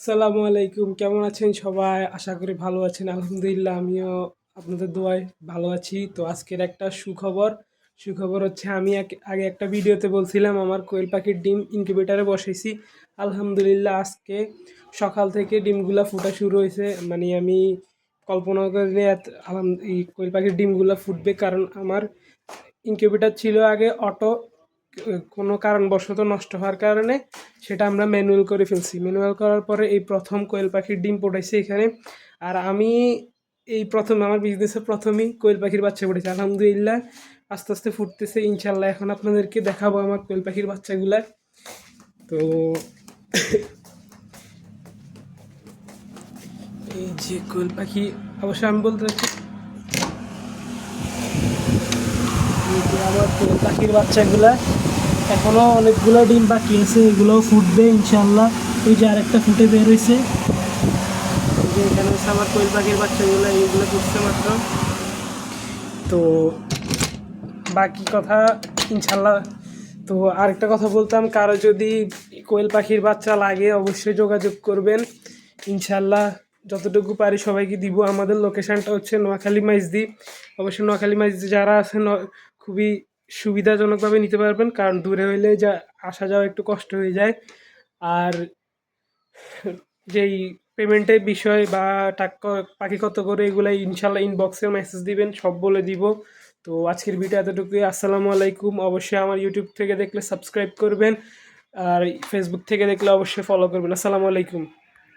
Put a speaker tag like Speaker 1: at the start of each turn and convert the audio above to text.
Speaker 1: আসসালামু আলাইকুম, কেমন আছেন সবাই? আশা করি ভালো আছেন। আলহামদুলিল্লাহ আমিও আপনাদের দোয়ায় ভালো আছি। তো আজকের একটা সুখবর হচ্ছে আমি আগে একটা ভিডিওতে বলছিলাম আমার কোয়েল পাখির ডিম ইনকিউবেটরে বসাইছি। আলহামদুলিল্লাহ আজকে সকাল থেকে ডিমগুলা ফুটা শুরু হয়েছে। মানে আমি কল্পনা করিনি এই কোয়েল পাখির ডিমগুলা ফুটবে, কারণ আমার ইনকিউবেটর ছিল আগে অটো, কোনো কারণবশত নষ্ট হওয়ার কারণে সেটা আমরা ম্যানুয়াল করে ফেলছি। ম্যানুয়াল করার পরে এই প্রথম কোয়েল পাখির ডিম ফুটাইছে এখানে। আর আমি এই প্রথম আমার বিজনেসে প্রথমেই কোয়েল পাখির বাচ্চা ফুটেছে। আলহামদুলিল্লাহ আস্তে আস্তে ফুটতেছে ইনশাল্লাহ। এখন আপনাদেরকে দেখাবো আমার কোয়েল পাখির বাচ্চাগুলা। তো এই যে কোয়েল পাখি, অবশ্যই আমি বলতে চাচ্ছি এই যে আমার কোয়েল পাখির বাচ্চাগুলা এখনো অনেকগুলো ডিম বাকি আছে, এগুলোও ফুটবে ইনশাল্লাহ। এই যে আরেকটা ফুটে বের হয়েছে। এই যে এখানে হচ্ছে আমার কোয়েল পাখির বাচ্চাগুলো, এইগুলো ফুটছে মাত্র। তো বাকি কথা ইনশাল্লাহ। তো আরেকটা কথা বলতাম, কারো যদি কোয়েল পাখির বাচ্চা লাগে অবশ্যই যোগাযোগ করবেন ইনশাল্লাহ। যতটুকু পারি সবাইকে দিব। আমাদের লোকেশানটা হচ্ছে নোয়াখালী মাইজদি। অবশ্যই নোয়াখালী মাইজদি যারা আছেন খুবই সুবিধাজনকভাবে নিতে পারবেন, কারণ দূরে হইলে যা আসা যাওয়া একটু কষ্ট হয়ে যায়। আর যেই পেমেন্টের বিষয় বা টাকা পাখি কত করে এগুলো ইনশাল্লাহ ইনবক্সে মেসেজ দিবেন, সব বলে দিব। তো আজকের ভিডিও এতটুকুই। আসসালামু আলাইকুম। অবশ্যই আমার ইউটিউব থেকে দেখলে সাবস্ক্রাইব করবেন, আর ফেসবুক থেকে দেখলে অবশ্যই ফলো করবেন। আসসালামু আলাইকুম।